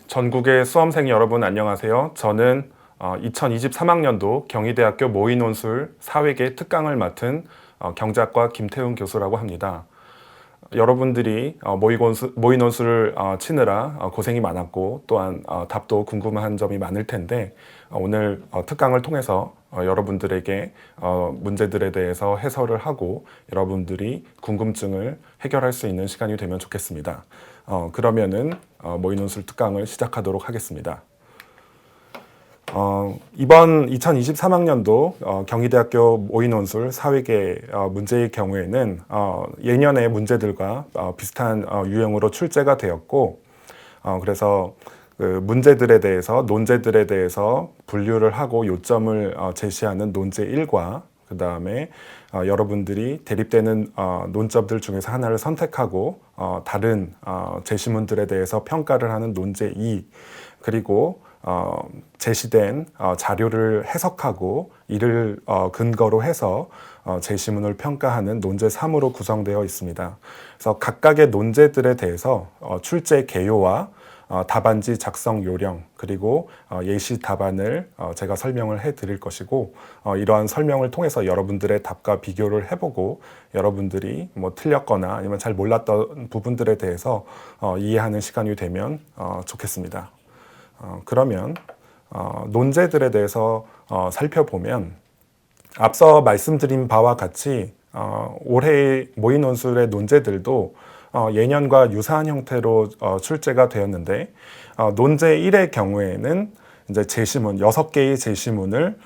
전국의 수험생 여러분 안녕하세요. 저는 2023학년도 경희대학교 모의논술 사회계 특강을 맡은 경제학과 김태훈 교수라고 합니다. 여러분들이 모의논술을 치느라 고생이 많았고 또한 답도 궁금한 점이 많을 텐데 오늘 특강을 통해서 여러분들에게 문제들에 대해서 해설을 하고 여러분들이 궁금증을 해결할 수 있는 시간이 되면 좋겠습니다. 그러면은 모의논술 특강을 시작하도록 하겠습니다. 이번 2023학년도 경희대학교 모의논술 사회계 문제의 경우에는 예년의 문제들과 비슷한 유형으로 출제가 되었고 그래서 그 문제들에 대해서 논제들에 대해서 분류를 하고 요점을 제시하는 논제 1과 그 다음에 여러분들이 대립되는 논점들 중에서 하나를 선택하고 다른 제시문들에 대해서 평가를 하는 논제 2 그리고 제시된 자료를 해석하고 이를 근거로 해서 제시문을 평가하는 논제 3으로 구성되어 있습니다. 그래서 각각의 논제들에 대해서 출제 개요와 답안지 작성 요령 그리고 예시 답안을 제가 설명을 해 드릴 것이고 이러한 설명을 통해서 여러분들의 답과 비교를 해보고 여러분들이 뭐 틀렸거나 아니면 잘 몰랐던 부분들에 대해서 이해하는 시간이 되면 좋겠습니다. 그러면 논제들에 대해서 살펴보면 앞서 말씀드린 바와 같이 올해의 모의논술의 논제들도 예년과 유사한 형태로 출제가 되었는데 논제 1의 경우에는 이제 제시문 6개의 제시문을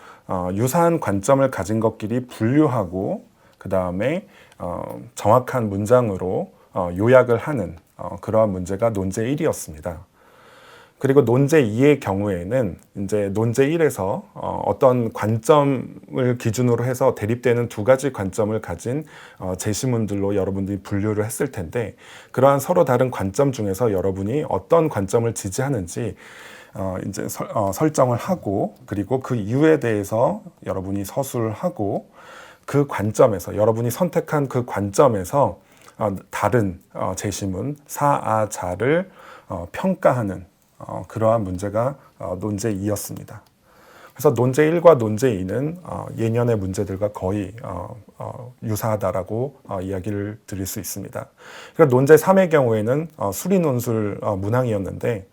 유사한 관점을 가진 것끼리 분류하고 그 다음에 정확한 문장으로 요약을 하는 그러한 문제가 논제 1이었습니다. 그리고 논제 2의 경우에는 이제 논제 1에서 어떤 관점을 기준으로 해서 대립되는 두 가지 관점을 가진 제시문들로 여러분들이 분류를 했을 텐데 그러한 서로 다른 관점 중에서 여러분이 어떤 관점을 지지하는지 이제 설정을 하고 그리고 그 이유에 대해서 여러분이 서술을 하고 그 관점에서 여러분이 선택한 그 관점에서 다른 제시문 사아자를 평가하는 그러한 문제가 논제 2였습니다. 그래서 논제 1과 논제 2는 예년의 문제들과 거의 유사하다라고 이야기를 드릴 수 있습니다. 그리고 논제 3의 경우에는 수리논술 문항이었는데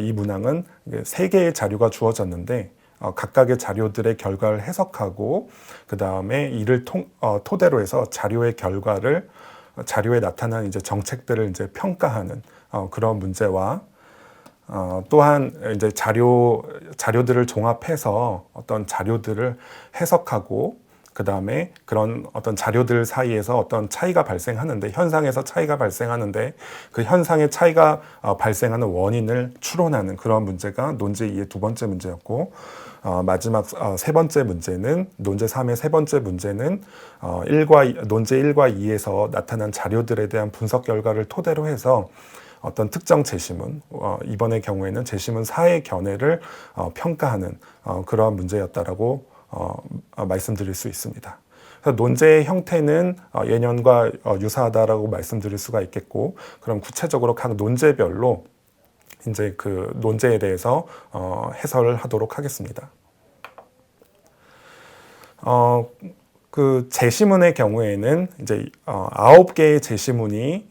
이 문항은 3개의 자료가 주어졌는데 각각의 자료들의 결과를 해석하고 그 다음에 이를 토대로 해서 자료의 결과를 자료에 나타난 이제 정책들을 이제 평가하는 그런 문제와 또한 이제 자료들을 종합해서 어떤 자료들을 해석하고 그 다음에 그런 어떤 자료들 사이에서 어떤 차이가 발생하는데 현상에서 차이가 발생하는데 그 현상의 차이가 발생하는 원인을 추론하는 그런 문제가 논제 2의 두 번째 문제였고 마지막 세 번째 문제는 논제 3의 세 번째 문제는 논제 1과 2에서 나타난 자료들에 대한 분석 결과를 토대로 해서 어떤 특정 제시문, 이번의 경우에는 제시문 4의 견해를 평가하는 그러한 문제였다라고 말씀드릴 수 있습니다. 그래서 논제의 형태는 예년과 유사하다라고 말씀드릴 수가 있겠고, 그럼 구체적으로 각 논제별로 이제 그 논제에 대해서 해설을 하도록 하겠습니다. 그 제시문의 경우에는 이제 9개의 제시문이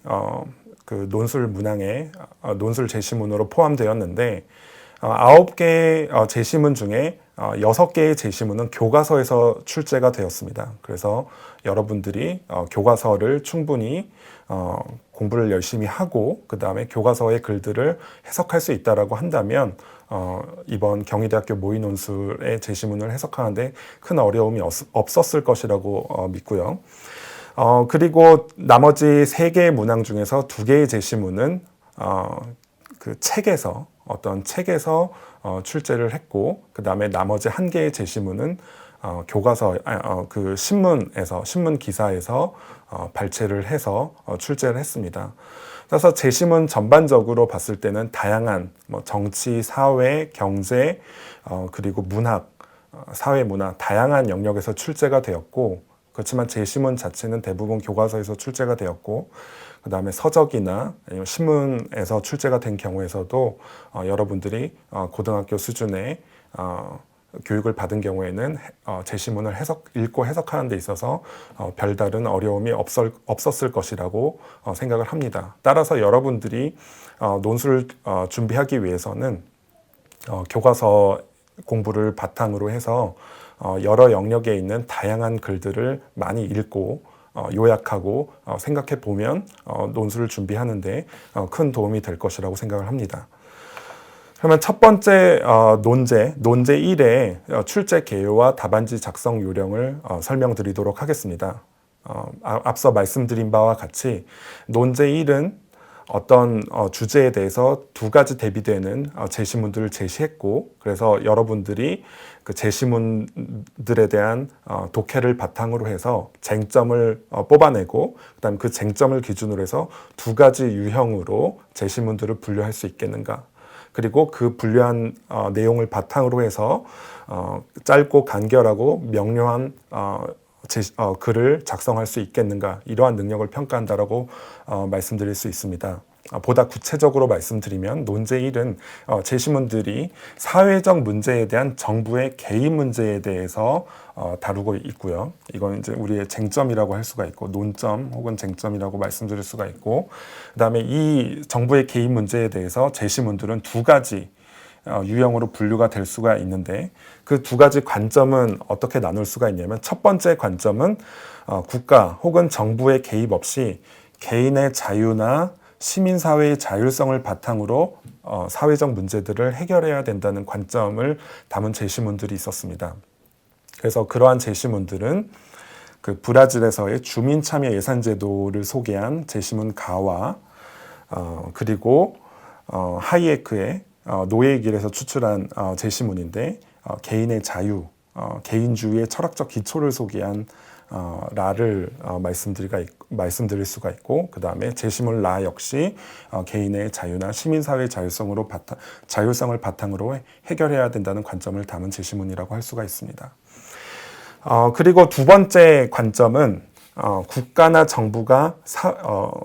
그 논술 문항에 논술 제시문으로 포함되었는데 9개의 제시문 중에 6개의 제시문은 교과서에서 출제가 되었습니다. 그래서 여러분들이 교과서를 충분히 공부를 열심히 하고 그 다음에 교과서의 글들을 해석할 수 있다라고 한다면 이번 경희대학교 모의논술의 제시문을 해석하는데 큰 어려움이 없었을 것이라고 믿고요. 그리고 나머지 3개의 문항 중에서 2개의 제시문은 그 책에서 어떤 책에서 출제를 했고 그 다음에 나머지 1개의 제시문은 교과서 그 신문에서 신문 기사에서 발췌를 해서 출제를 했습니다. 그래서 제시문 전반적으로 봤을 때는 다양한 뭐 정치, 사회, 경제 그리고 문학, 사회, 문화 다양한 영역에서 출제가 되었고 그렇지만 제시문 자체는 대부분 교과서에서 출제가 되었고 그다음에 서적이나 아니면 신문에서 출제가 된 경우에서도 여러분들이 고등학교 수준의 교육을 받은 경우에는 제시문을 읽고 해석하는 데 있어서 별다른 어려움이 없었을 것이라고 생각을 합니다. 따라서 여러분들이 논술을 준비하기 위해서는 교과서 공부를 바탕으로 해서 여러 영역에 있는 다양한 글들을 많이 읽고 요약하고 생각해 보면 논술을 준비하는데 큰 도움이 될 것이라고 생각을 합니다. 그러면 첫 번째 논제 1의 출제 개요와 답안지 작성 요령을 설명드리도록 하겠습니다. 앞서 말씀드린 바와 같이 논제 1은 어떤 주제에 대해서 두 가지 대비되는 제시문들을 제시했고, 그래서 여러분들이 그 제시문들에 대한 독해를 바탕으로 해서 쟁점을 뽑아내고, 그다음 그 쟁점을 기준으로 해서 두 가지 유형으로 제시문들을 분류할 수 있겠는가, 그리고 그 분류한 내용을 바탕으로 해서 짧고 간결하고 명료한 글을 작성할 수 있겠는가, 이러한 능력을 평가한다라고 말씀드릴 수 있습니다. 보다 구체적으로 말씀드리면 논제 1은 제시문들이 사회적 문제에 대한 정부의 개입 문제에 대해서 다루고 있고요. 이건 이제 우리의 쟁점이라고 할 수가 있고, 논점 혹은 쟁점이라고 말씀드릴 수가 있고, 그다음에 이 정부의 개입 문제에 대해서 제시문들은 두 가지 유형으로 분류가 될 수가 있는데, 그 두 가지 관점은 어떻게 나눌 수가 있냐면, 첫 번째 관점은 국가 혹은 정부의 개입 없이 개인의 자유나 시민사회의 자율성을 바탕으로 사회적 문제들을 해결해야 된다는 관점을 담은 제시문들이 있었습니다. 그래서 그러한 제시문들은 그 브라질에서의 주민참여 예산제도를 소개한 제시문 가와 그리고 하이에크의 노예의 길에서 추출한 제시문인데, 개인의 자유, 개인주의의 철학적 기초를 소개한 라를 말씀드릴 수가 있고, 그 다음에 제시문 라 역시 개인의 자유나 시민사회의 자율성을 바탕으로 해결해야 된다는 관점을 담은 제시문이라고 할 수가 있습니다. 그리고 두 번째 관점은 국가나 정부가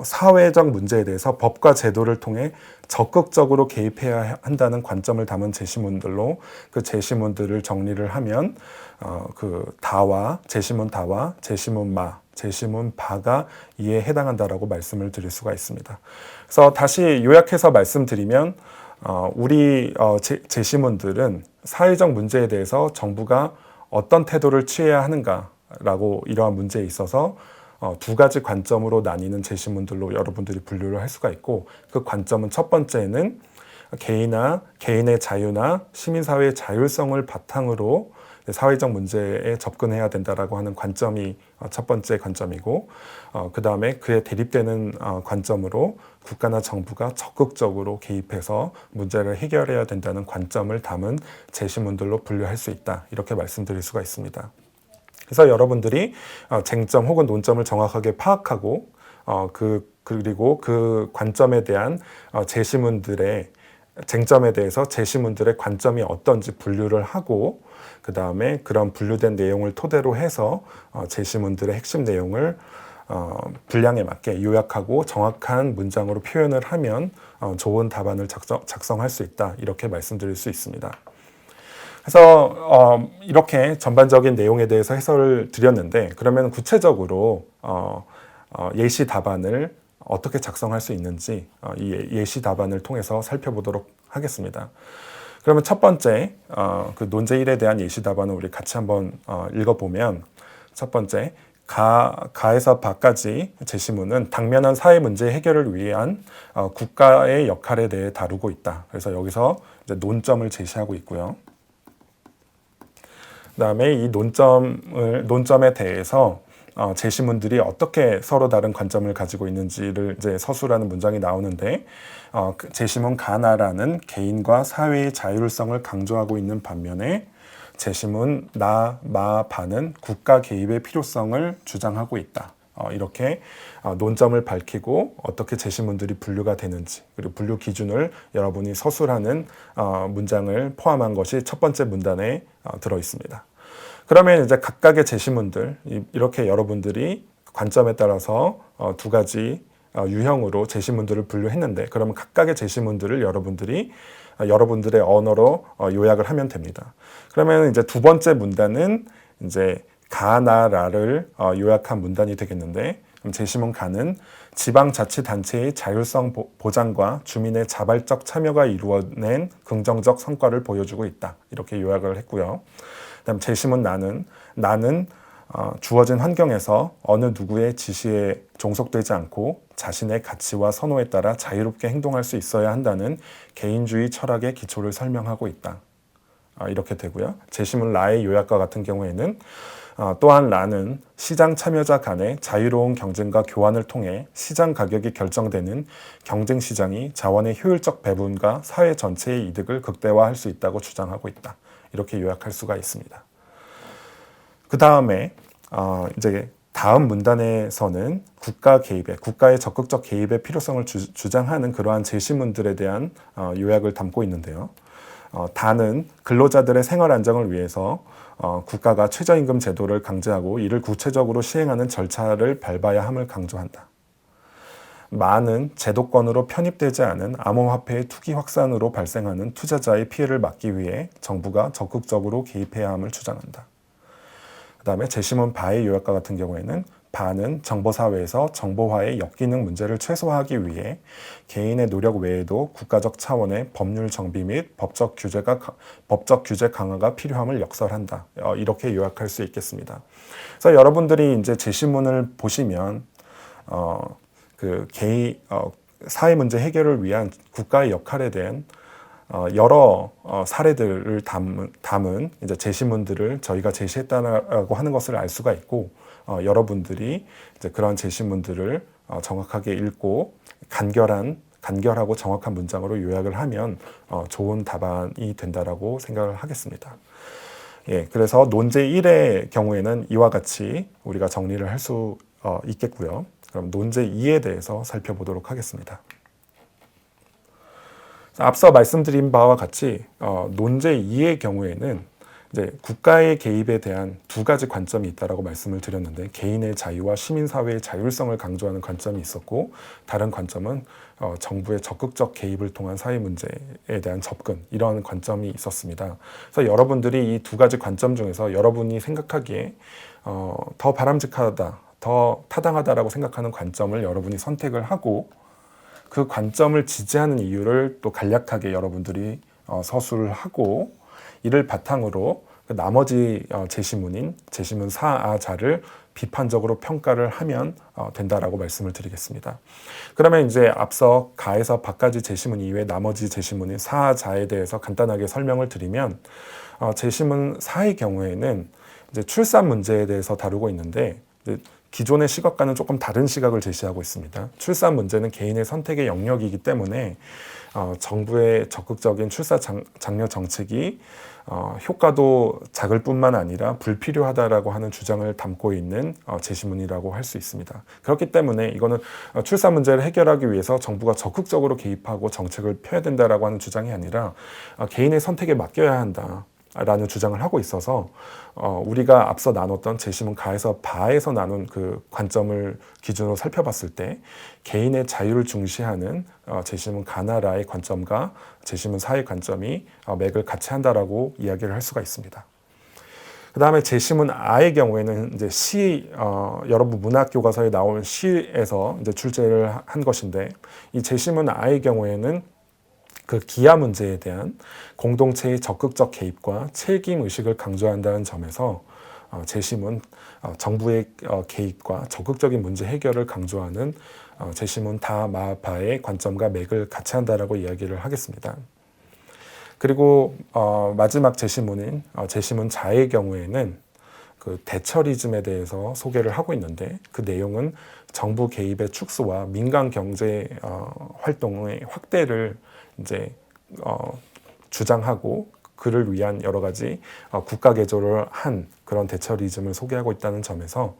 사회적 문제에 대해서 법과 제도를 통해 적극적으로 개입해야 한다는 관점을 담은 제시문들로, 그 제시문들을 정리를 하면 제시문 다와 제시문 마, 제시문 바가 이에 해당한다라고 말씀을 드릴 수가 있습니다. 그래서 다시 요약해서 말씀드리면 우리 제시문들은 사회적 문제에 대해서 정부가 어떤 태도를 취해야 하는가라고, 이러한 문제에 있어서 두 가지 관점으로 나뉘는 제시문들로 여러분들이 분류를 할 수가 있고, 그 관점은 첫 번째는 개인의 자유나 시민사회의 자율성을 바탕으로 사회적 문제에 접근해야 된다라고 하는 관점이 첫 번째 관점이고, 그 다음에 그에 대립되는 관점으로 국가나 정부가 적극적으로 개입해서 문제를 해결해야 된다는 관점을 담은 제시문들로 분류할 수 있다, 이렇게 말씀드릴 수가 있습니다. 그래서 여러분들이 쟁점 혹은 논점을 정확하게 파악하고 그리고 그 관점에 대한 제시문들의 쟁점에 대해서 제시문들의 관점이 어떤지 분류를 하고, 그 다음에 그런 분류된 내용을 토대로 해서 제시문들의 핵심 내용을 분량에 맞게 요약하고 정확한 문장으로 표현을 하면 좋은 답안을 작성할 수 있다, 이렇게 말씀드릴 수 있습니다. 그래서 이렇게 전반적인 내용에 대해서 해설을 드렸는데, 그러면 구체적으로 예시 답안을 어떻게 작성할 수 있는지 이 예시 답안을 통해서 살펴보도록 하겠습니다. 그러면 첫 번째 그 논제 1에 대한 예시 답안을 우리 같이 한번 읽어보면, 첫 번째 가에서 바까지 제시문은 당면한 사회 문제 해결을 위한 국가의 역할에 대해 다루고 있다. 그래서 여기서 이제 논점을 제시하고 있고요. 그 다음에 이 논점에 대해서 제시문들이 어떻게 서로 다른 관점을 가지고 있는지를 이제 서술하는 문장이 나오는데, 제시문 가나라는 개인과 사회의 자율성을 강조하고 있는 반면에 제시문 나, 마, 바는 국가 개입의 필요성을 주장하고 있다. 이렇게 논점을 밝히고 어떻게 제시문들이 분류가 되는지, 그리고 분류 기준을 여러분이 서술하는 문장을 포함한 것이 첫 번째 문단에 들어 있습니다. 그러면 이제 각각의 제시문들, 이렇게 여러분들이 관점에 따라서 두 가지 유형으로 제시문들을 분류했는데, 그러면 각각의 제시문들을 여러분들의 언어로 요약을 하면 됩니다. 그러면 이제 두 번째 문단은 이제 가나라를 요약한 문단이 되겠는데, 그럼 제시문 가는 지방자치단체의 자율성 보장과 주민의 자발적 참여가 이루어낸 긍정적 성과를 보여주고 있다. 이렇게 요약을 했고요. 그다음 제시문 나는 주어진 환경에서 어느 누구의 지시에 종속되지 않고 자신의 가치와 선호에 따라 자유롭게 행동할 수 있어야 한다는 개인주의 철학의 기초를 설명하고 있다. 이렇게 되고요. 제시문 라의 요약과 같은 경우에는 또한 라는 시장 참여자 간의 자유로운 경쟁과 교환을 통해 시장 가격이 결정되는 경쟁 시장이 자원의 효율적 배분과 사회 전체의 이득을 극대화할 수 있다고 주장하고 있다. 이렇게 요약할 수가 있습니다. 그 다음에 이제 다음 문단에서는 국가의 적극적 개입의 필요성을 주장하는 그러한 제시문들에 대한 요약을 담고 있는데요. 다는 근로자들의 생활 안정을 위해서 국가가 최저임금 제도를 강제하고 이를 구체적으로 시행하는 절차를 밟아야 함을 강조한다. 마는 제도권으로 편입되지 않은 암호화폐의 투기 확산으로 발생하는 투자자의 피해를 막기 위해 정부가 적극적으로 개입해야 함을 주장한다. 그 다음에 제시문 바의 요약과 같은 경우에는 바는 정보사회에서 정보화의 역기능 문제를 최소화하기 위해 개인의 노력 외에도 국가적 차원의 법률 정비 및 법적 규제 강화가 필요함을 역설한다. 이렇게 요약할 수 있겠습니다. 그래서 여러분들이 이제 제시문을 보시면 사회 문제 해결을 위한 국가의 역할에 대한 여러 사례들을 담은 이제 제시문들을 저희가 제시했다라고 하는 것을 알 수가 있고, 여러분들이 이제 그런 제시문들을 정확하게 읽고 간결하고 정확한 문장으로 요약을 하면 좋은 답안이 된다라고 생각을 하겠습니다. 예, 그래서 논제 1의 경우에는 이와 같이 우리가 정리를 할 수 있겠고요. 그럼 논제 2에 대해서 살펴보도록 하겠습니다. 앞서 말씀드린 바와 같이 논제 2의 경우에는 이제 국가의 개입에 대한 두 가지 관점이 있다라고 말씀을 드렸는데, 개인의 자유와 시민사회의 자율성을 강조하는 관점이 있었고, 다른 관점은 정부의 적극적 개입을 통한 사회 문제에 대한 접근, 이러한 관점이 있었습니다. 그래서 여러분들이 이 두 가지 관점 중에서 여러분이 생각하기에 더 바람직하다, 더 타당하다라고 생각하는 관점을 여러분이 선택을 하고, 그 관점을 지지하는 이유를 또 간략하게 여러분들이 서술을 하고, 이를 바탕으로 나머지 제시문 4아자를 비판적으로 평가를 하면 된다라고 말씀을 드리겠습니다. 그러면 이제 앞서 가에서 바까지 제시문 이외에 나머지 제시문인 4아자에 대해서 간단하게 설명을 드리면, 제시문 4의 경우에는 이제 출산 문제에 대해서 다루고 있는데, 기존의 시각과는 조금 다른 시각을 제시하고 있습니다. 출산 문제는 개인의 선택의 영역이기 때문에 정부의 적극적인 출산 장려 정책이 효과도 작을 뿐만 아니라 불필요하다라고 하는 주장을 담고 있는 제시문이라고 할 수 있습니다. 그렇기 때문에 이거는 출산 문제를 해결하기 위해서 정부가 적극적으로 개입하고 정책을 펴야 된다라고 하는 주장이 아니라 개인의 선택에 맡겨야 한다라는 주장을 하고 있어서, 우리가 앞서 나눴던 제시문 가에서 바에서 나눈 그 관점을 기준으로 살펴봤을 때 개인의 자유를 중시하는 제시문 가나라의 관점과 제시문 4의 관점이 맥을 같이 한다라고 이야기를 할 수가 있습니다. 그 다음에 제시문 아의 경우에는 이제 여러분 문학 교과서에 나오는 시에서 이제 출제를 한 것인데, 이 제시문 아의 경우에는 그 기아 문제에 대한 공동체의 적극적 개입과 책임 의식을 강조한다는 점에서 제시문 정부의 개입과 적극적인 문제 해결을 강조하는 제시문 다마파의 관점과 맥을 같이 한다라고 이야기를 하겠습니다. 그리고 마지막 제시문인 제시문 자의 경우에는 그 대처리즘에 대해서 소개를 하고 있는데, 그 내용은 정부 개입의 축소와 민간 경제 활동의 확대를 이제 주장하고, 그를 위한 여러 가지 국가 개조를 한 그런 대처리즘을 소개하고 있다는 점에서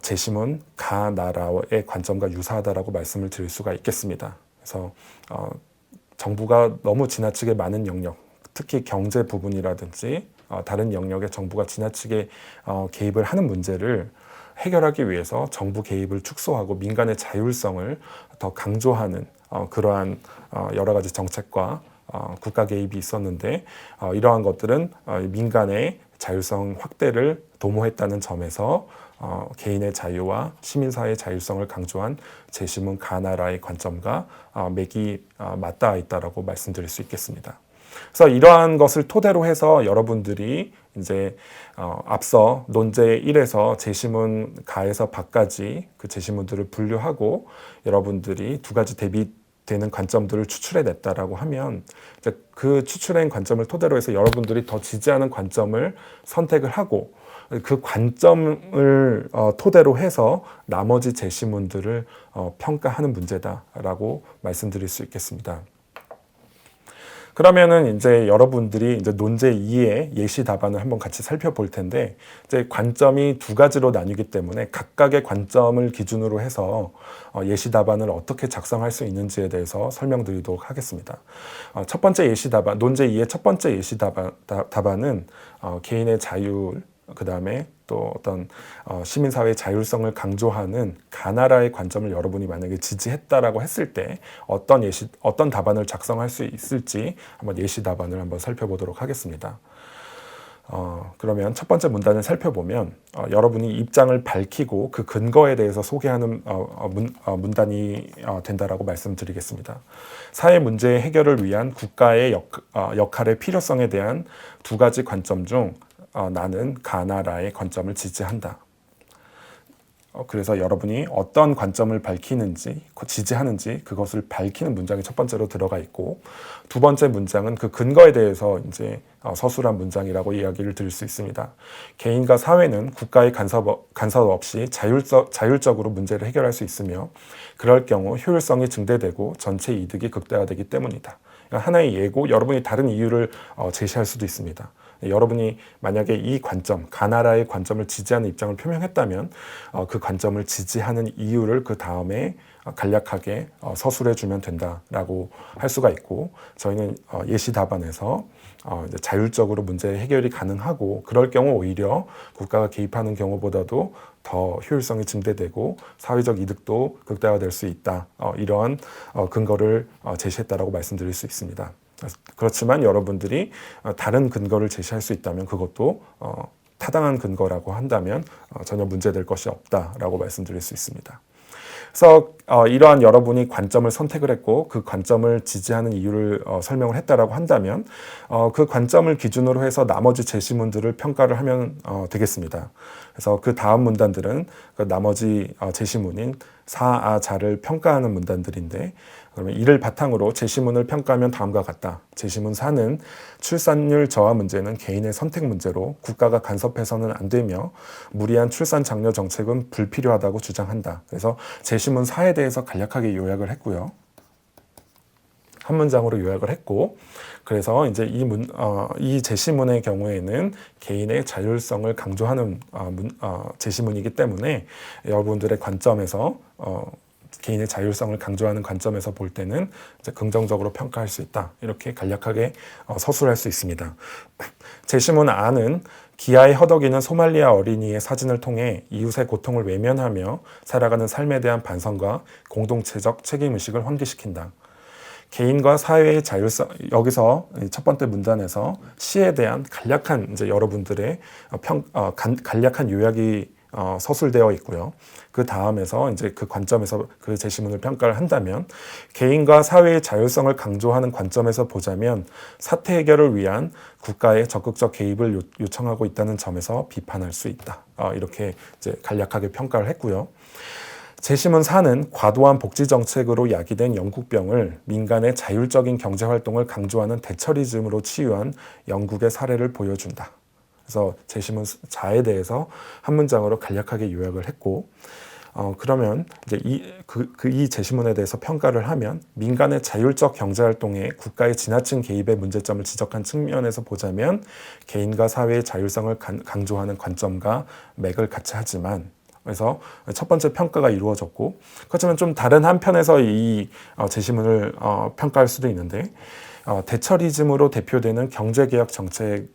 제시문 가나라의 관점과 유사하다라고 말씀을 드릴 수가 있겠습니다. 그래서 정부가 너무 지나치게 많은 영역, 특히 경제 부분이라든지 다른 영역에 정부가 지나치게 개입을 하는 문제를 해결하기 위해서 정부 개입을 축소하고 민간의 자율성을 더 강조하는 그러한 여러 가지 정책과 국가 개입이 있었는데 이러한 것들은 민간의 자율성 확대를 도모했다는 점에서 개인의 자유와 시민사회의 자율성을 강조한 제시문 가나라의 관점과 맥이 맞닿아 있다라고 말씀드릴 수 있겠습니다. 그래서 이러한 것을 토대로 해서 여러분들이 이제 앞서 논제 1에서 제시문 가에서 밖까지 그 제시문들을 분류하고 여러분들이 두 가지 대비되는 관점들을 추출해냈다라고 하면 이제 그 추출한 관점을 토대로 해서 여러분들이 더 지지하는 관점을 선택을 하고 그 관점을 토대로 해서 나머지 제시문들을 평가하는 문제다라고 말씀드릴 수 있겠습니다. 그러면은 이제 여러분들이 이제 논제 2의 예시 답안을 한번 같이 살펴볼 텐데 이제 관점이 두 가지로 나뉘기 때문에 각각의 관점을 기준으로 해서 예시 답안을 어떻게 작성할 수 있는지에 대해서 설명드리도록 하겠습니다. 첫 번째 예시 답안, 논제 2의 첫 번째 예시 답안은 개인의 자율, 그 다음에 또 어떤 시민사회의 자율성을 강조하는 가나라의 관점을 여러분이 만약에 지지했다라고 했을 때 어떤 답안을 작성할 수 있을지 한번 예시 답안을 한번 살펴보도록 하겠습니다. 그러면 첫 번째 문단을 살펴보면 여러분이 입장을 밝히고 그 근거에 대해서 소개하는 문단이 된다라고 말씀드리겠습니다. 사회 문제 해결을 위한 국가의 역할의 필요성에 대한 두 가지 관점 중 나는 가나라의 관점을 지지한다. 그래서 여러분이 어떤 관점을 밝히는지, 지지하는지 그것을 밝히는 문장이 첫 번째로 들어가 있고 두 번째 문장은 그 근거에 대해서 이제 서술한 문장이라고 이야기를 드릴 수 있습니다. 개인과 사회는 국가의 간섭 없이 자율적으로 문제를 해결할 수 있으며 그럴 경우 효율성이 증대되고 전체 이득이 극대화되기 때문이다. 하나의 예고, 여러분이 다른 이유를 제시할 수도 있습니다. 여러분이 만약에 이 관점, 가나라의 관점을 지지하는 입장을 표명했다면 그 관점을 지지하는 이유를 그 다음에 간략하게 서술해 주면 된다라고 할 수가 있고 저희는 예시 답안에서 이제 자율적으로 문제 해결이 가능하고 그럴 경우 오히려 국가가 개입하는 경우보다도 더 효율성이 증대되고 사회적 이득도 극대화될 수 있다. 이러한 근거를 제시했다라고 말씀드릴 수 있습니다. 그렇지만 여러분들이 다른 근거를 제시할 수 있다면 그것도 타당한 근거라고 한다면 전혀 문제될 것이 없다라고 말씀드릴 수 있습니다. 그래서 이러한 여러분이 관점을 선택을 했고 그 관점을 지지하는 이유를 설명을 했다라고 한다면 그 관점을 기준으로 해서 나머지 제시문들을 평가를 하면 되겠습니다. 그래서 그 다음 문단들은 그 나머지 제시문인 사아자를 평가하는 문단들인데 그러면 이를 바탕으로 제시문을 평가하면 다음과 같다. 제시문 4는 출산율 저하 문제는 개인의 선택 문제로 국가가 간섭해서는 안 되며 무리한 출산 장려 정책은 불필요하다고 주장한다. 그래서 제시문 4에 대해서 간략하게 요약을 했고요. 한 문장으로 요약을 했고 그래서 이제 이 제시문의 경우에는 개인의 자율성을 강조하는 제시문이기 때문에 여러분들의 관점에서 개인의 자율성을 강조하는 관점에서 볼 때는 이제 긍정적으로 평가할 수 있다. 이렇게 간략하게 서술할 수 있습니다. 제시문 R는 기아에 허덕이는 소말리아 어린이의 사진을 통해 이웃의 고통을 외면하며 살아가는 삶에 대한 반성과 공동체적 책임의식을 환기시킨다. 개인과 사회의 자율성, 여기서 첫 번째 문단에서 시에 대한 간략한 이제 여러분들의 간략한 요약이 서술되어 있고요. 그 다음에서 이제 그 관점에서 그 제시문을 평가를 한다면 개인과 사회의 자율성을 강조하는 관점에서 보자면 사태 해결을 위한 국가의 적극적 개입을 요청하고 있다는 점에서 비판할 수 있다. 이렇게 이제 간략하게 평가를 했고요. 제시문 4는 과도한 복지 정책으로 야기된 영국병을 민간의 자율적인 경제 활동을 강조하는 대처리즘으로 치유한 영국의 사례를 보여준다. 그래서 제시문 4에 대해서 한 문장으로 간략하게 요약을 했고 그러면 이제 이 제시문에 대해서 평가를 하면 민간의 자율적 경제 활동에 국가의 지나친 개입의 문제점을 지적한 측면에서 보자면 개인과 사회의 자율성을 강조하는 관점과 맥을 같이 하지만 그래서 첫 번째 평가가 이루어졌고 그렇지만 좀 다른 한편에서 이 제시문을 평가할 수도 있는데 대처리즘으로 대표되는 경제개혁 정책이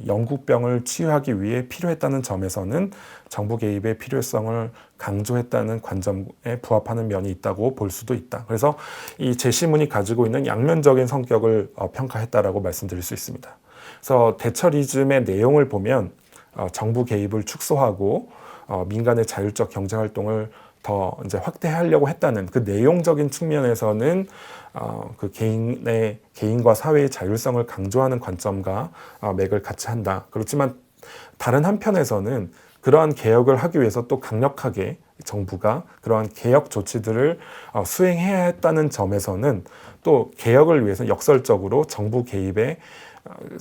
영국병을 치유하기 위해 필요했다는 점에서는 정부 개입의 필요성을 강조했다는 관점에 부합하는 면이 있다고 볼 수도 있다. 그래서 이 제시문이 가지고 있는 양면적인 성격을 평가했다라고 말씀드릴 수 있습니다. 그래서 대처리즘의 내용을 보면 정부 개입을 축소하고 민간의 자율적 경제 활동을 더 이제 확대하려고 했다는 그 내용적인 측면에서는 그 개인과 사회의 자율성을 강조하는 관점과 맥을 같이 한다. 그렇지만 다른 한편에서는 그러한 개혁을 하기 위해서 또 강력하게 정부가 그러한 개혁 조치들을 수행해야 했다는 점에서는 또 개혁을 위해서 역설적으로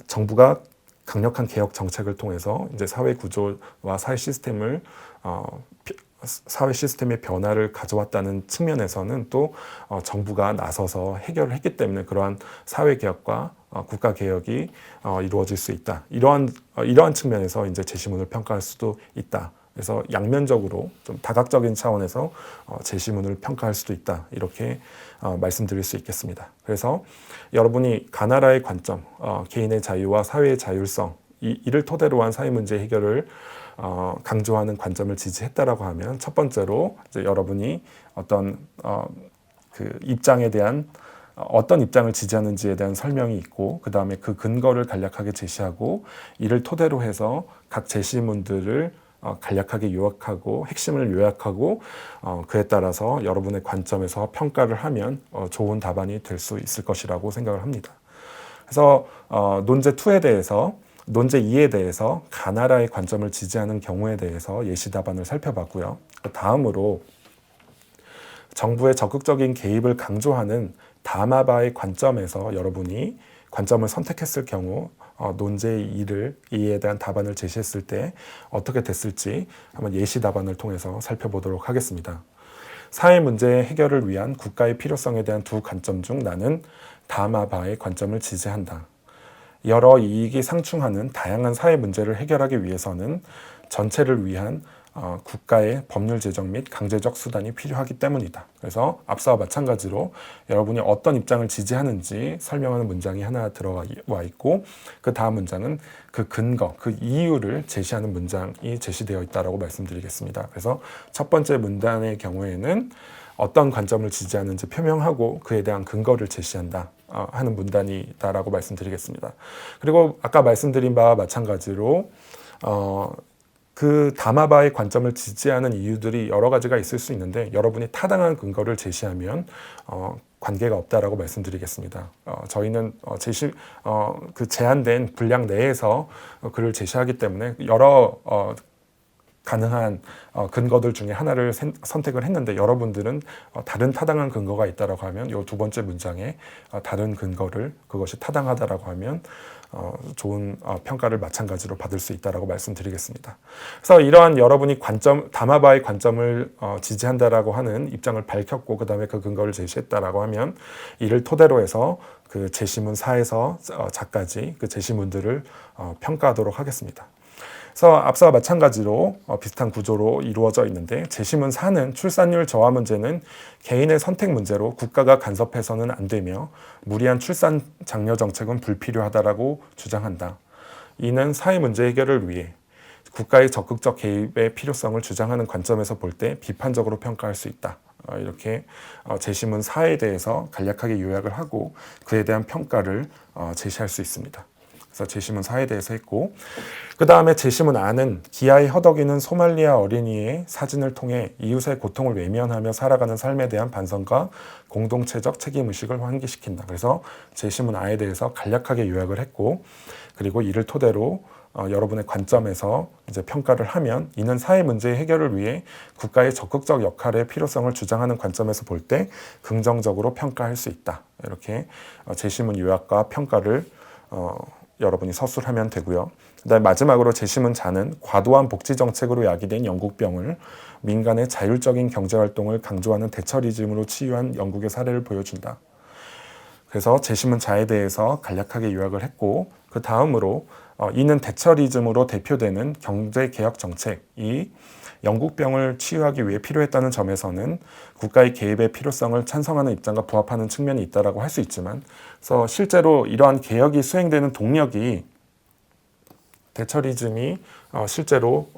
정부가 강력한 개혁 정책을 통해서 이제 사회 구조와 사회 시스템의 변화를 가져왔다는 측면에서는 또 정부가 나서서 해결을 했기 때문에 그러한 사회 개혁과 국가 개혁이 이루어질 수 있다. 이러한 측면에서 이제 제시문을 평가할 수도 있다. 그래서 양면적으로 좀 다각적인 차원에서 제시문을 평가할 수도 있다. 이렇게 말씀드릴 수 있겠습니다. 그래서 여러분이 가나라의 관점, 개인의 자유와 사회의 자율성 이를 토대로 한 사회 문제 해결을 강조하는 관점을 지지했다라고 하면 첫 번째로 이제 여러분이 어떤 그 입장에 대한 어떤 입장을 지지하는지에 대한 설명이 있고 그 다음에 그 근거를 간략하게 제시하고 이를 토대로 해서 각 제시문들을 간략하게 요약하고 핵심을 요약하고 그에 따라서 여러분의 관점에서 평가를 하면 좋은 답안이 될 수 있을 것이라고 생각을 합니다. 그래서 논제 2에 대해서 논제 2에 대해서 가나라의 관점을 지지하는 경우에 대해서 예시 답안을 살펴봤고요. 다음으로 정부의 적극적인 개입을 강조하는 다마바의 관점에서 여러분이 관점을 선택했을 경우 논제 2에 대한 답안을 제시했을 때 어떻게 됐을지 한번 예시 답안을 통해서 살펴보도록 하겠습니다. 사회 문제 해결을 위한 국가의 필요성에 대한 두 관점 중 나는 다마바의 관점을 지지한다. 여러 이익이 상충하는 다양한 사회 문제를 해결하기 위해서는 전체를 위한 국가의 법률 제정 및 강제적 수단이 필요하기 때문이다. 그래서 앞서와 마찬가지로 여러분이 어떤 입장을 지지하는지 설명하는 문장이 하나 들어와 있고 그 다음 문장은 그 근거, 그 이유를 제시하는 문장이 제시되어 있다고 말씀드리겠습니다. 그래서 첫 번째 문단의 경우에는 어떤 관점을 지지하는지 표명하고 그에 대한 근거를 제시한다 하는 문단이다라고 말씀드리겠습니다. 그리고 아까 말씀드린 바와 마찬가지로 그 다마바의 관점을 지지하는 이유들이 여러 가지가 있을 수 있는데 여러분이 타당한 근거를 제시하면 관계가 없다라고 말씀드리겠습니다. 저희는 그 제한된 분량 내에서 그를 제시하기 때문에 여러 가능한 근거들 중에 하나를 선택을 했는데 여러분들은 다른 타당한 근거가 있다라고 하면 이 두 번째 문장에 다른 근거를 그것이 타당하다라고 하면 좋은 평가를 마찬가지로 받을 수 있다라고 말씀드리겠습니다. 그래서 이러한 여러분이 다마바의 관점을 지지한다라고 하는 입장을 밝혔고 그 다음에 그 근거를 제시했다라고 하면 이를 토대로 해서 그 제시문 4에서 자까지 그 제시문들을 평가하도록 하겠습니다. 그래서 앞서와 마찬가지로 비슷한 구조로 이루어져 있는데 제시문 4는 출산율 저하 문제는 개인의 선택 문제로 국가가 간섭해서는 안 되며 무리한 출산 장려 정책은 불필요하다라고 주장한다. 이는 사회 문제 해결을 위해 국가의 적극적 개입의 필요성을 주장하는 관점에서 볼 때 비판적으로 평가할 수 있다. 이렇게 제시문 4에 대해서 간략하게 요약을 하고 그에 대한 평가를 제시할 수 있습니다. 그래서 제시문 4에 대해서 했고 그 다음에 제시문 안은 기아에 허덕이는 소말리아 어린이의 사진을 통해 이웃의 고통을 외면하며 살아가는 삶에 대한 반성과 공동체적 책임의식을 환기시킨다. 그래서 제시문 아에 대해서 간략하게 요약을 했고 그리고 이를 토대로 여러분의 관점에서 이제 평가를 하면 이는 사회 문제 해결을 위해 국가의 적극적 역할의 필요성을 주장하는 관점에서 볼 때 긍정적으로 평가할 수 있다. 이렇게 제시문 요약과 평가를 여러분이 서술하면 되고요. 그다음에 마지막으로 제시문 자는 과도한 복지 정책으로 야기된 영국병을 민간의 자율적인 경제활동을 강조하는 대처리즘으로 치유한 영국의 사례를 보여준다. 그래서 제시문 자에 대해서 간략하게 요약을 했고 그 다음으로 이는 대처리즘으로 대표되는 경제개혁 정책이 영국병을 치유하기 위해 필요했다는 점에서는 국가의 개입의 필요성을 찬성하는 입장과 부합하는 측면이 있다고 할 수 있지만 그래서 실제로 이러한 개혁이 수행되는 동력이 대처리즘이 실제로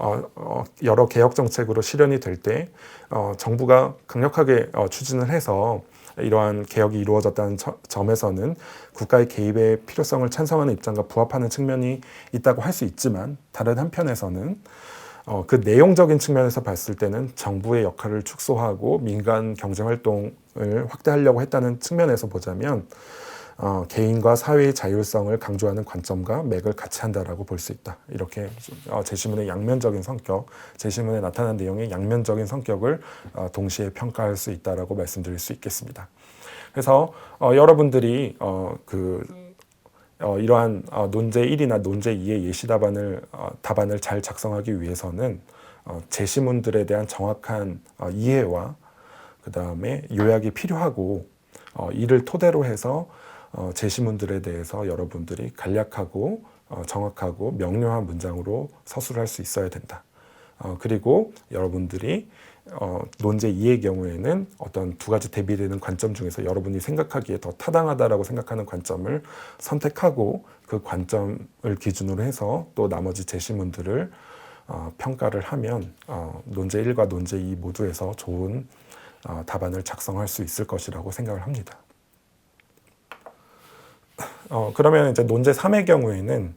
여러 개혁 정책으로 실현이 될 때 정부가 강력하게 추진을 해서 이러한 개혁이 이루어졌다는 점에서는 국가의 개입의 필요성을 찬성하는 입장과 부합하는 측면이 있다고 할 수 있지만, 다른 한편에서는 그 내용적인 측면에서 봤을 때는 정부의 역할을 축소하고 민간 경제 활동을 확대하려고 했다는 측면에서 보자면 개인과 사회의 자율성을 강조하는 관점과 맥을 같이 한다라고 볼 수 있다. 이렇게 제시문의 양면적인 성격, 제시문에 나타난 내용의 양면적인 성격을 동시에 평가할 수 있다라고 말씀드릴 수 있겠습니다. 그래서 여러분들이 이러한 논제 1이나 논제 2의 예시 답안을 잘 작성하기 위해서는 제시문들에 대한 정확한 이해와 그 다음에 요약이 필요하고, 이를 토대로 해서 제시문들에 대해서 여러분들이 간략하고 정확하고 명료한 문장으로 서술을 할 수 있어야 된다. 그리고 여러분들이 논제 2의 경우에는 어떤 두 가지 대비되는 관점 중에서 여러분이 생각하기에 더 타당하다라고 생각하는 관점을 선택하고, 그 관점을 기준으로 해서 또 나머지 제시문들을 평가를 하면 논제 1과 논제 2 모두에서 좋은 답안을 작성할 수 있을 것이라고 생각을 합니다. 그러면 이제 논제 3의 경우에는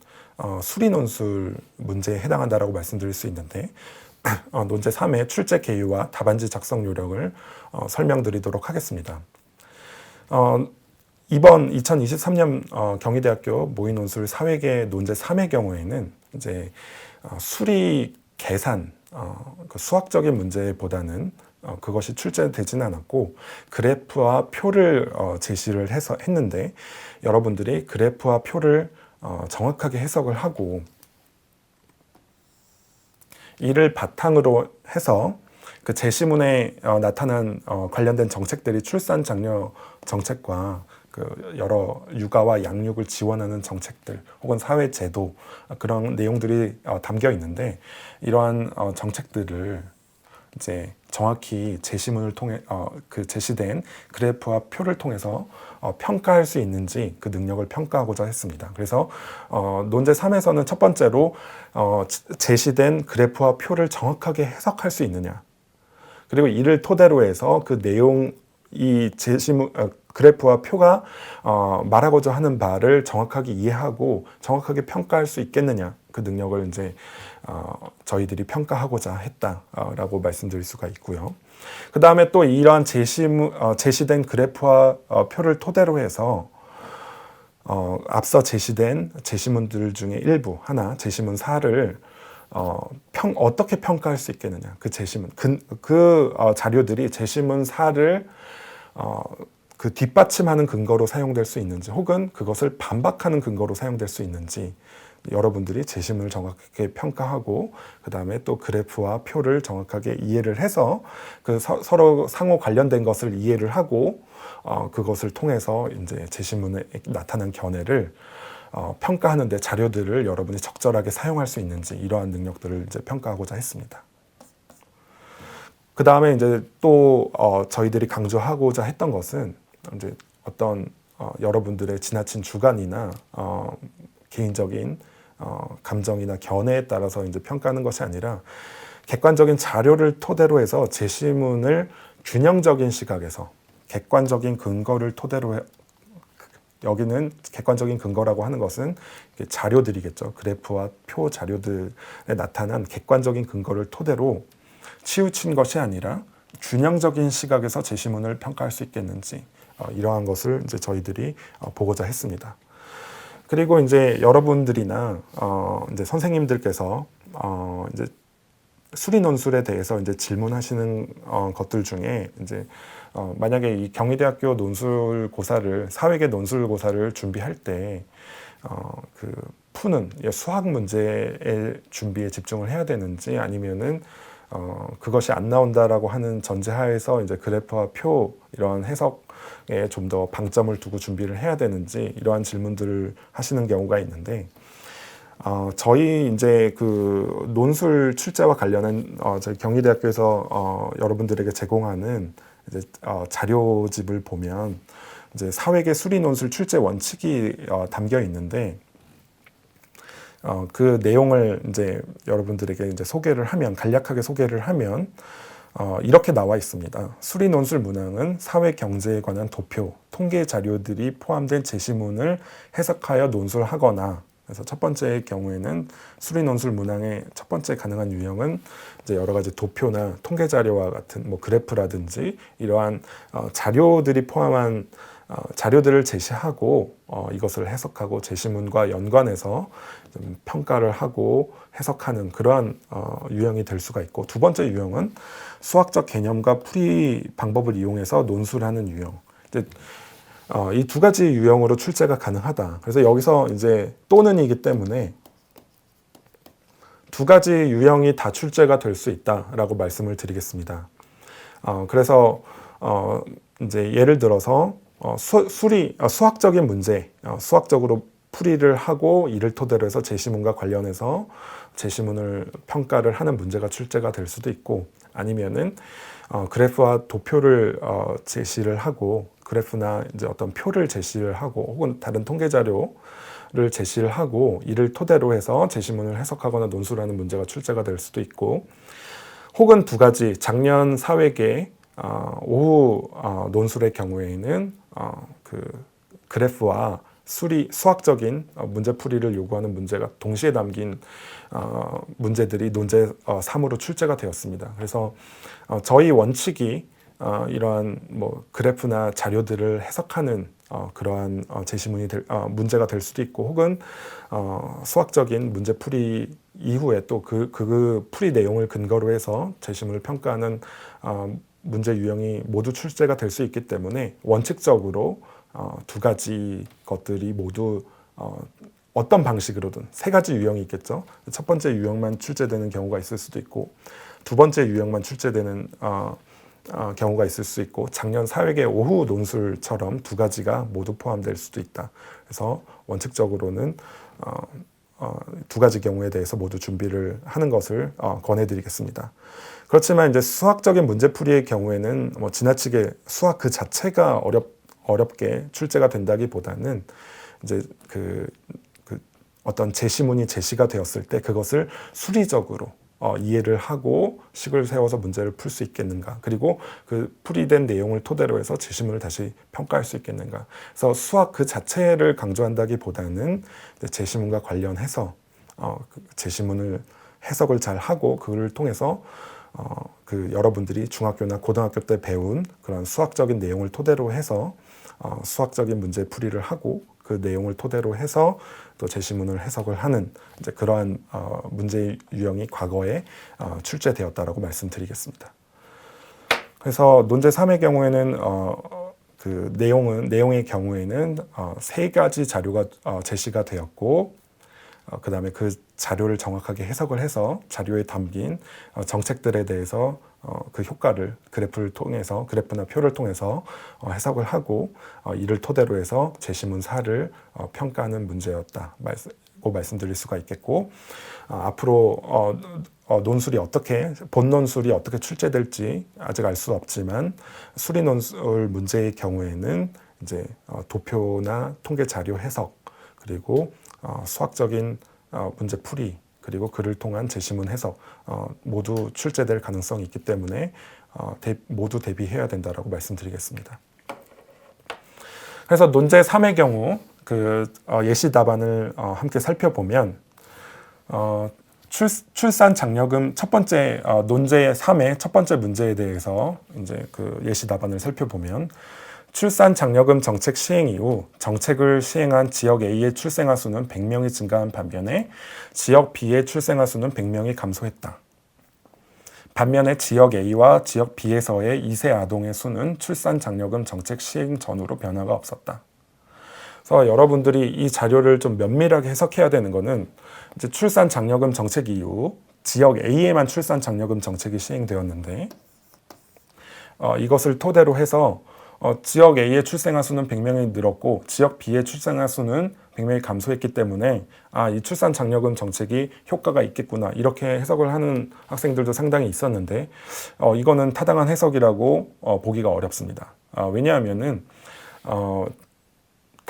수리 논술 문제에 해당한다라고 말씀드릴 수 있는데, 논제 3의 출제 개요와 답안지 작성 요령을 설명드리도록 하겠습니다. 이번 2023년 경희대학교 모의논술 사회계 논제 3의 경우에는 이제 수리 계산, 그 수학적인 문제보다는 그것이 출제되지는 않았고 그래프와 표를 제시를 했는데, 여러분들이 그래프와 표를 정확하게 해석을 하고 이를 바탕으로 해서 그 제시문에 나타난 관련된 정책들이 출산 장려 정책과 그 여러 육아와 양육을 지원하는 정책들 혹은 사회 제도, 그런 내용들이 담겨 있는데, 이러한 정책들을 이제 정확히 제시문을 통해 그 제시된 그래프와 표를 통해서 평가할 수 있는지 그 능력을 평가하고자 했습니다. 그래서 논제 3에서는 첫 번째로 제시된 그래프와 표를 정확하게 해석할 수 있느냐, 그리고 이를 토대로 해서 그 내용, 이 제시문 그래프와 표가 말하고자 하는 바를 정확하게 이해하고 정확하게 평가할 수 있겠느냐, 그 능력을 이제 저희들이 평가하고자 했다라고 말씀드릴 수가 있고요. 그 다음에 또 이러한 제시된 그래프와 표를 토대로 해서 앞서 제시된 제시문들 중에 일부 하나, 제시문 4를 어떻게 평가할 수 있겠느냐, 그 제시문, 자료들이 제시문 4를 그 뒷받침하는 근거로 사용될 수 있는지, 혹은 그것을 반박하는 근거로 사용될 수 있는지, 여러분들이 제시문을 정확하게 평가하고 그 다음에 또 그래프와 표를 정확하게 이해를 해서 그 서로 상호 관련된 것을 이해를 하고 그것을 통해서 이제 제시문에 나타난 견해를 평가하는데 자료들을 여러분이 적절하게 사용할 수 있는지, 이러한 능력들을 이제 평가하고자 했습니다. 그 다음에 이제 또 저희들이 강조하고자 했던 것은 이제 어떤 여러분들의 지나친 주관이나 개인적인 감정이나 견해에 따라서 이제 평가하는 것이 아니라 객관적인 자료를 토대로 해서 제시문을 균형적인 시각에서 객관적인 근거를 토대로 여기는 객관적인 근거라고 하는 것은 자료들이겠죠. 그래프와 표 자료들에 나타난 객관적인 근거를 토대로 치우친 것이 아니라 균형적인 시각에서 제시문을 평가할 수 있겠는지, 이러한 것을 이제 저희들이 보고자 했습니다. 그리고 이제 여러분들이나 이제 선생님들께서 이제 수리 논술에 대해서 이제 질문하시는 것들 중에 이제 만약에 이 경희대학교 논술고사를, 사회계 논술고사를 준비할 때 그 푸는 수학 문제의 준비에 집중을 해야 되는지, 아니면은 그것이 안 나온다라고 하는 전제하에서 이제 그래프와 표 이런 해석에 좀 더 방점을 두고 준비를 해야 되는지, 이러한 질문들을 하시는 경우가 있는데, 저희 이제 그 논술 출제와 관련한 저희 경희대학교에서 여러분들에게 제공하는 이제 자료집을 보면 이제 사회계 수리 논술 출제 원칙이 담겨 있는데, 그 내용을 이제 여러분들에게 이제 간략하게 소개를 하면, 이렇게 나와 있습니다. 수리논술 문항은 사회 경제에 관한 도표, 통계 자료들이 포함된 제시문을 해석하여 논술하거나, 그래서 첫 번째 경우에는 수리논술 문항의 첫 번째 가능한 유형은 이제 여러 가지 도표나 통계 자료와 같은 뭐 그래프라든지 이러한 자료들이 포함한 자료들을 제시하고 이것을 해석하고 제시문과 연관해서 좀 평가를 하고 해석하는 그러한 유형이 될 수가 있고, 두 번째 유형은 수학적 개념과 풀이 방법을 이용해서 논술하는 유형. 이 두 가지 유형으로 출제가 가능하다. 그래서 여기서 이제 또는이기 때문에 두 가지 유형이 다 출제가 될 수 있다라고 말씀을 드리겠습니다. 그래서 이제 예를 들어서 수학적인 문제, 수학적으로 풀이를 하고 이를 토대로 해서 제시문과 관련해서 제시문을 평가를 하는 문제가 출제가 될 수도 있고, 아니면은 그래프와 도표를 제시를 하고, 그래프나 이제 어떤 표를 제시를 하고, 혹은 다른 통계 자료를 제시를 하고 이를 토대로 해서 제시문을 해석하거나 논술하는 문제가 출제가 될 수도 있고, 혹은 두 가지 작년 사회계 오후 논술의 경우에는 그 그래프와 수학적인 문제풀이를 요구하는 문제가 동시에 담긴 문제들이 논제 3으로 출제가 되었습니다. 그래서 저희 원칙이 이러한 뭐 그래프나 자료들을 해석하는 그러한 제시문이 문제가 될 수도 있고, 혹은 수학적인 문제풀이 이후에 또 그 풀이 내용을 근거로 해서 제시문을 평가하는 문제 유형이 모두 출제가 될 수 있기 때문에 원칙적으로 두 가지 것들이 모두 어떤 방식으로든 세 가지 유형이 있겠죠. 첫 번째 유형만 출제되는 경우가 있을 수도 있고, 두 번째 유형만 출제되는 경우가 있을 수 있고, 작년 사회계 오후 논술처럼 두 가지가 모두 포함될 수도 있다. 그래서 원칙적으로는 두 가지 경우에 대해서 모두 준비를 하는 것을 권해드리겠습니다. 그렇지만 이제 수학적인 문제풀이의 경우에는 뭐 지나치게 수학 그 자체가 어렵게 출제가 된다기보다는 이제 그 어떤 제시문이 제시가 되었을 때 그것을 수리적으로 이해를 하고 식을 세워서 문제를 풀 수 있겠는가, 그리고 그 풀이된 내용을 토대로 해서 제시문을 다시 평가할 수 있겠는가. 그래서 수학 그 자체를 강조한다기보다는 제시문과 관련해서 제시문을 해석을 잘 하고 그걸 통해서 여러분들이 중학교나 고등학교 때 배운 그런 수학적인 내용을 토대로 해서 수학적인 문제 풀이를 하고 그 내용을 토대로 해서 또 제시문을 해석을 하는 이제 그러한 문제 유형이 과거에 출제되었다라고 말씀드리겠습니다. 그래서 논제 3의 경우에는 그 내용의 경우에는 세 가지 자료가 제시가 되었고, 그 다음에 그 자료를 정확하게 해석을 해서 자료에 담긴 정책들에 대해서 그 효과를 그래프나 표를 통해서 해석을 하고 이를 토대로 해서 제시문 4를 평가하는 문제였다고 말씀드릴 수가 있겠고, 앞으로 본논술이 어떻게 출제될지 아직 알 수 없지만, 수리논술 문제의 경우에는 이제 도표나 통계 자료 해석, 그리고 수학적인 문제 풀이, 그리고 그를 통한 제시문 해석 모두 출제될 가능성이 있기 때문에 모두 대비해야 된다라고 말씀드리겠습니다. 그래서 논제 3의 경우 그 예시 답안을 함께 살펴보면, 출산 장려금 첫 번째 논제 3의 첫 번째 문제에 대해서 이제 그 예시 답안을 살펴보면, 출산 장려금 정책 시행 이후 정책을 시행한 지역 A의 출생아 수는 100명이 증가한 반면에 지역 B의 출생아 수는 100명이 감소했다. 반면에 지역 A와 지역 B에서의 2세 아동의 수는 출산 장려금 정책 시행 전후로 변화가 없었다. 그래서 여러분들이 이 자료를 좀 면밀하게 해석해야 되는 것은, 이제 출산 장려금 정책 이후 지역 A에만 출산 장려금 정책이 시행되었는데, 이것을 토대로 해서 지역 A의 출생아 수는 100명이 늘었고 지역 B의 출생아 수는 100명이 감소했기 때문에 이 출산 장려금 정책이 효과가 있겠구나, 이렇게 해석을 하는 학생들도 상당히 있었는데, 이거는 타당한 해석이라고 보기가 어렵습니다. 왜냐하면은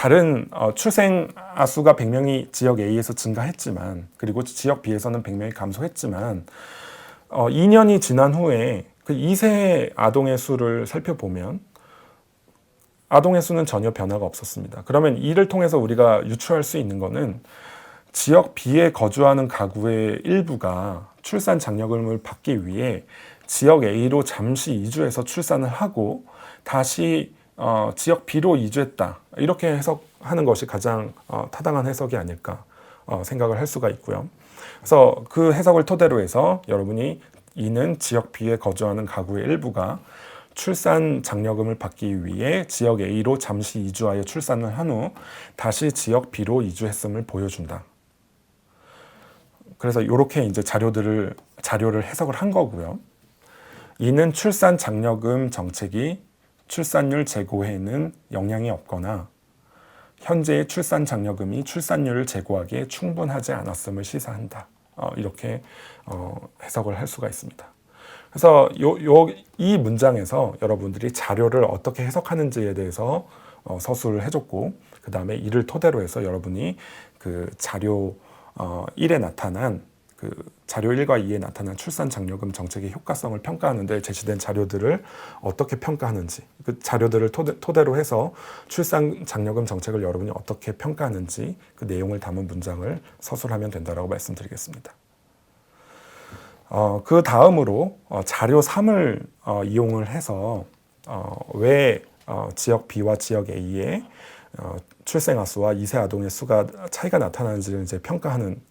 다른 출생 아수가 100명이 지역 A에서 증가했지만, 그리고 지역 B에서는 100명이 감소했지만 2년이 지난 후에 그 2세 아동의 수를 살펴보면 아동의 수는 전혀 변화가 없었습니다. 그러면 이를 통해서 우리가 유추할 수 있는 것은 지역 B에 거주하는 가구의 일부가 출산 장려금을 받기 위해 지역 A로 잠시 이주해서 출산을 하고 다시 지역 B로 이주했다, 이렇게 해석하는 것이 가장 타당한 해석이 아닐까 생각을 할 수가 있고요. 그래서 그 해석을 토대로 해서 여러분이 이는 지역 B에 거주하는 가구의 일부가 출산 장려금을 받기 위해 지역 A로 잠시 이주하여 출산을 한 후 다시 지역 B로 이주했음을 보여준다. 그래서 이렇게 이제 자료를 해석을 한 거고요. 이는 출산 장려금 정책이 출산율 제고에는 영향이 없거나 현재의 출산 장려금이 출산율을 제고하기에 충분하지 않았음을 시사한다. 이렇게 해석을 할 수가 있습니다. 그래서 이 문장에서 여러분들이 자료를 어떻게 해석하는지에 대해서 서술을 해줬고, 그 다음에 이를 토대로 해서 여러분이 그 자료 1에 나타난 자료 1과 2에 나타난 출산 장려금 정책의 효과성을 평가하는 데 제시된 자료들을 어떻게 평가하는지, 그 자료들을 토대로 해서 출산 장려금 정책을 여러분이 어떻게 평가하는지 그 내용을 담은 문장을 서술하면 된다고 말씀드리겠습니다. 그 다음으로 자료 3을 이용을 해서 왜 지역 B와 지역 A의 출생 아수와 2세 아동의 수가 차이가 나타나는지를 이제 평가하는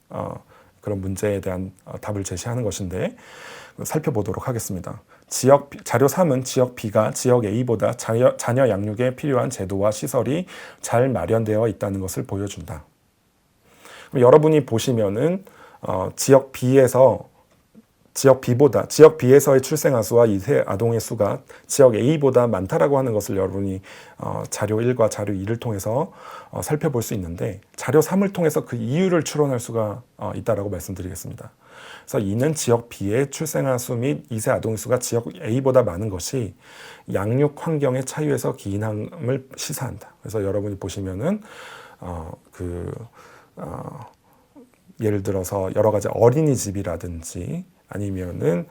그런 문제에 대한 답을 제시하는 것인데, 살펴보도록 하겠습니다. 자료 3은 지역 B가 지역 A보다 자녀 양육에 필요한 제도와 시설이 잘 마련되어 있다는 것을 보여준다. 그럼 여러분이 보시면은 지역 B에서의 출생 아수와 2세 아동의 수가 지역 A보다 많다라고 하는 것을 여러분이 자료 1과 자료 2를 통해서 살펴볼 수 있는데, 자료 3을 통해서 그 이유를 추론할 수가 있다라고 말씀드리겠습니다. 그래서 이는 지역 B의 출생 아수 및 2세 아동의 수가 지역 A보다 많은 것이 양육 환경의 차이에서 기인함을 시사한다. 그래서 여러분이 보시면은 예를 들어서 여러 가지 어린이집이라든지 아니면은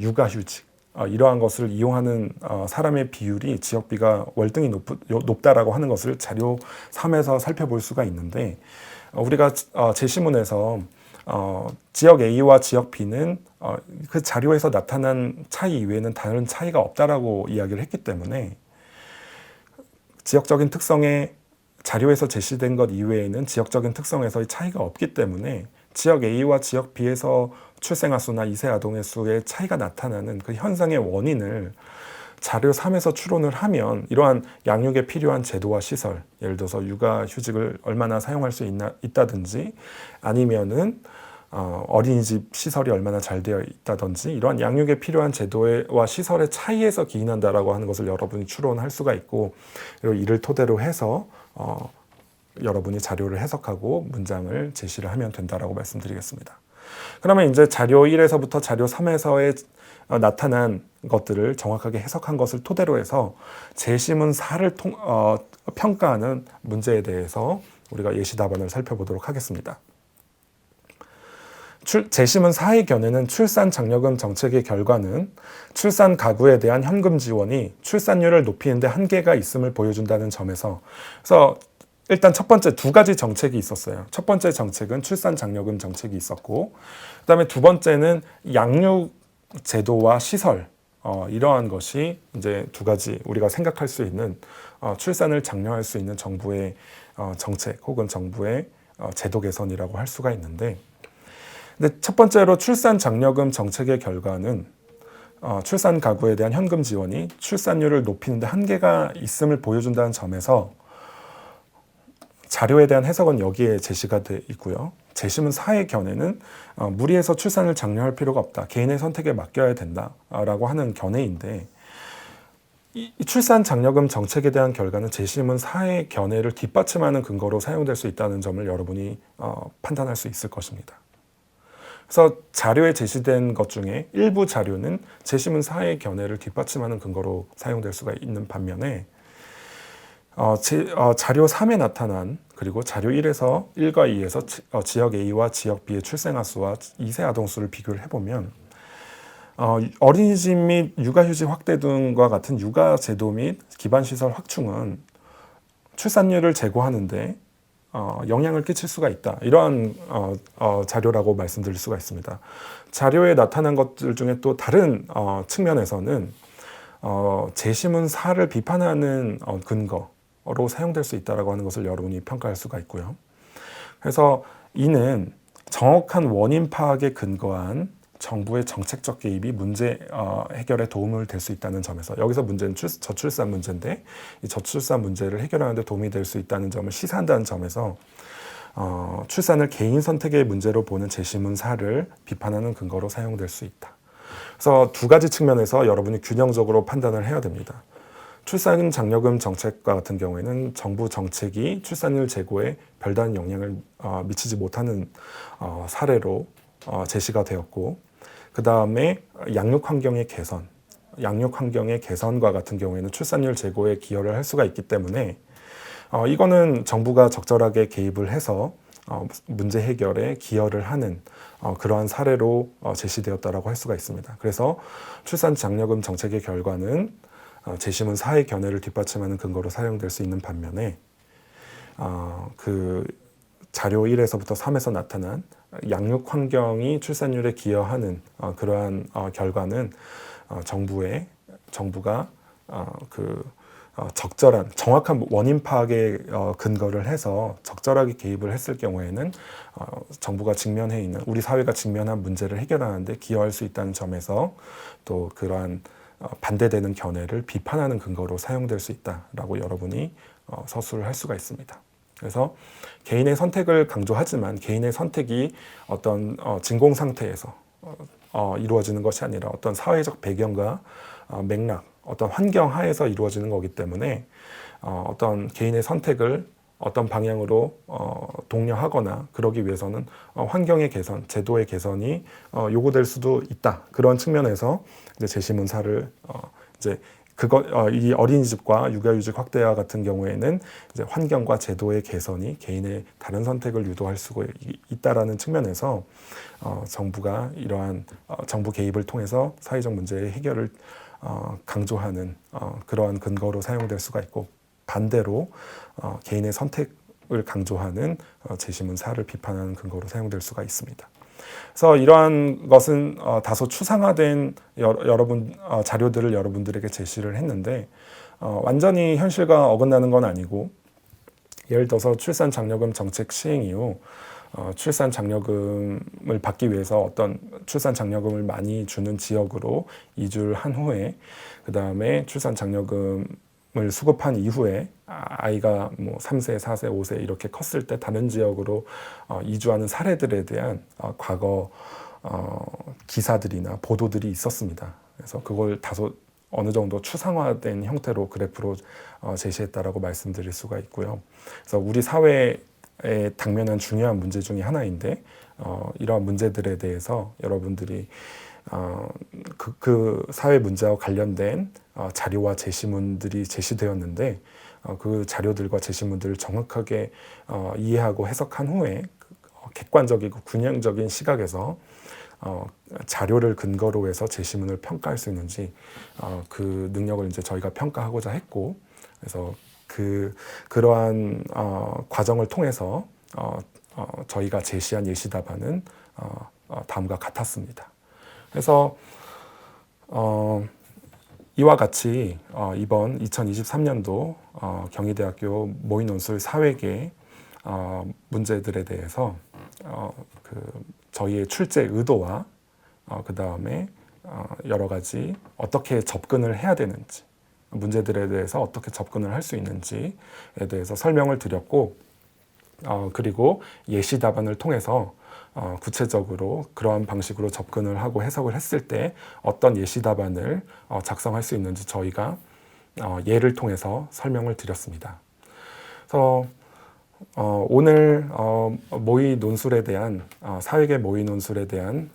육아휴직, 이러한 것을 이용하는 사람의 비율이 지역 B가 월등히 높다라고 하는 것을 자료 3에서 살펴볼 수가 있는데, 우리가 제시문에서 지역 A와 지역 B는 그 자료에서 나타난 차이 이외에는 다른 차이가 없다라고 이야기를 했기 때문에 지역적인 특성의 자료에서 제시된 것 이외에는 지역적인 특성에서의 차이가 없기 때문에 지역 A와 지역 B에서 출생아 수나 2세 아동의 수의 차이가 나타나는 그 현상의 원인을 자료 3에서 추론을 하면 이러한 양육에 필요한 제도와 시설, 예를 들어서 육아휴직을 얼마나 사용할 수 있다든지 아니면은 어린이집 시설이 얼마나 잘 되어 있다든지 이러한 양육에 필요한 제도와 시설의 차이에서 기인한다라고 하는 것을 여러분이 추론할 수가 있고, 그리고 이를 토대로 해서 여러분이 자료를 해석하고 문장을 제시를 하면 된다라고 말씀드리겠습니다. 그러면 이제 자료 1에서부터 자료 3에서의 나타난 것들을 정확하게 해석한 것을 토대로 해서 제시문 4를 평가하는 문제에 대해서 우리가 예시 답안을 살펴보도록 하겠습니다. 제시문 4의 견해는 출산 장려금 정책의 결과는 출산 가구에 대한 현금 지원이 출산율을 높이는 데 한계가 있음을 보여준다는 점에서, 그래서 일단 첫 번째 두 가지 정책이 있었어요. 첫 번째 정책은 출산 장려금 정책이 있었고, 그 다음에 두 번째는 양육 제도와 시설, 이러한 것이 이제 두 가지 우리가 생각할 수 있는 출산을 장려할 수 있는 정부의 정책 혹은 정부의 제도 개선이라고 할 수가 있는데, 근데 첫 번째로 출산 장려금 정책의 결과는 출산 가구에 대한 현금 지원이 출산율을 높이는 데 한계가 있음을 보여준다는 점에서 자료에 대한 해석은 여기에 제시가 되어 있고요. 제시문 4의 견해는 무리해서 출산을 장려할 필요가 없다, 개인의 선택에 맡겨야 된다라고 하는 견해인데, 이 출산 장려금 정책에 대한 결과는 제시문 4의 견해를 뒷받침하는 근거로 사용될 수 있다는 점을 여러분이 판단할 수 있을 것입니다. 그래서 자료에 제시된 것 중에 일부 자료는 제시문 4의 견해를 뒷받침하는 근거로 사용될 수가 있는 반면에 자료 3에 나타난 그리고 자료 1에서 1과 2에서 지역 A와 지역 B의 출생아 수와 2세 아동 수를 비교를 해보면 어린이집 및 육아휴직 확대 등과 같은 육아 제도 및 기반시설 확충은 출산율을 제고하는데 영향을 끼칠 수가 있다. 이러한 자료라고 말씀드릴 수가 있습니다. 자료에 나타난 것들 중에 또 다른 측면에서는 재심은 사를 비판하는 근거로 사용될 수 있다고 하는 것을 여러분이 평가할 수가 있고요. 그래서 이는 정확한 원인 파악에 근거한 정부의 정책적 개입이 문제 해결에 도움을 될 수 있다는 점에서, 여기서 문제는 저출산 문제인데 이 저출산 문제를 해결하는 데 도움이 될 수 있다는 점을 시사한다는 점에서 출산을 개인 선택의 문제로 보는 재심문사를 비판하는 근거로 사용될 수 있다. 그래서 두 가지 측면에서 여러분이 균형적으로 판단을 해야 됩니다. 출산 장려금 정책과 같은 경우에는 정부 정책이 출산율 제고에 별다른 영향을 미치지 못하는 사례로 제시가 되었고, 그 다음에 양육 환경의 개선과 같은 경우에는 출산율 제고에 기여를 할 수가 있기 때문에 이거는 정부가 적절하게 개입을 해서 문제 해결에 기여를 하는 그러한 사례로 제시되었다라고 할 수가 있습니다. 그래서 출산 장려금 정책의 결과는 재심은 사회 견해를 뒷받침하는 근거로 사용될 수 있는 반면에 그 자료 1에서부터 3에서 나타난 양육 환경이 출산율에 기여하는 그러한 결과는 정부가 적절한 정확한 원인 파악에 근거를 해서 적절하게 개입을 했을 경우에는 정부가 직면해 있는, 우리 사회가 직면한 문제를 해결하는 데 기여할 수 있다는 점에서 또 그러한 반대되는 견해를 비판하는 근거로 사용될 수 있다라고 여러분이 서술을 할 수가 있습니다. 그래서 개인의 선택을 강조하지만 개인의 선택이 어떤 진공 상태에서 이루어지는 것이 아니라 어떤 사회적 배경과 맥락, 어떤 환경 하에서 이루어지는 거기 때문에 어떤 개인의 선택을 어떤 방향으로 독려하거나 그러기 위해서는 환경의 개선, 제도의 개선이 요구될 수도 있다. 그런 측면에서 이제 재심문사를 이제 이 어린이집과 육아휴직 확대와 같은 경우에는 이제 환경과 제도의 개선이 개인의 다른 선택을 유도할 수 있다라는 측면에서 정부가 이러한 정부 개입을 통해서 사회적 문제의 해결을 강조하는 그러한 근거로 사용될 수가 있고, 반대로 개인의 선택을 강조하는 재심문사를 비판하는 근거로 사용될 수가 있습니다. 그래서 이러한 것은 다소 추상화된 여러분 자료들을 여러분들에게 제시를 했는데 완전히 현실과 어긋나는 건 아니고, 예를 들어서 출산 장려금 정책 시행 이후 출산 장려금을 받기 위해서 어떤 출산 장려금을 많이 주는 지역으로 이주를 한 후에 그 다음에 출산 장려금을 수급한 이후에 아이가 뭐 3세, 4세, 5세 이렇게 컸을 때 다른 지역으로 이주하는 사례들에 대한 과거 기사들이나 보도들이 있었습니다. 그래서 그걸 다소 어느 정도 추상화된 형태로 그래프로 제시했다라고 말씀드릴 수가 있고요. 그래서 우리 사회에 당면한 중요한 문제 중에 하나인데 이러한 문제들에 대해서 여러분들이 그 사회 문제와 관련된 자료와 제시문들이 제시되었는데 그 자료들과 제시문들을 정확하게 이해하고 해석한 후에 객관적이고 균형적인 시각에서 자료를 근거로 해서 제시문을 평가할 수 있는지 그 능력을 이제 저희가 평가하고자 했고, 그래서 그러한 과정을 통해서 저희가 제시한 예시 답안은 다음과 같았습니다. 그래서 이와 같이 이번 2023년도 경희대학교 모의논술 사회계 문제들에 대해서 저희의 출제 의도와 그 다음에 여러 가지 어떻게 접근을 해야 되는지, 문제들에 대해서 어떻게 접근을 할 수 있는지에 대해서 설명을 드렸고, 그리고 예시 답안을 통해서 구체적으로 그러한 방식으로 접근을 하고 해석을 했을 때 어떤 예시 답안을 작성할 수 있는지 저희가 예를 통해서 설명을 드렸습니다. 그래서 오늘 모의 논술에 대한 사회계 모의 논술에 대한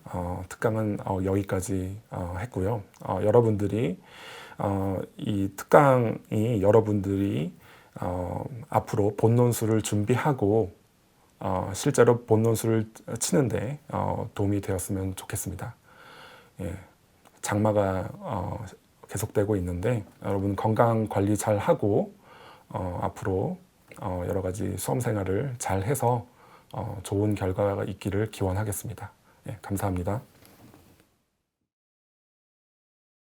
특강은 여기까지 했고요. 여러분들이 이 특강이 여러분들이 앞으로 본논술을 준비하고 실제로 본논술을 치는데 도움이 되었으면 좋겠습니다. 예, 장마가 계속되고 있는데 여러분 건강 관리 잘 하고 앞으로 여러 가지 수험 생활을 잘 해서 좋은 결과가 있기를 기원하겠습니다. 예, 감사합니다.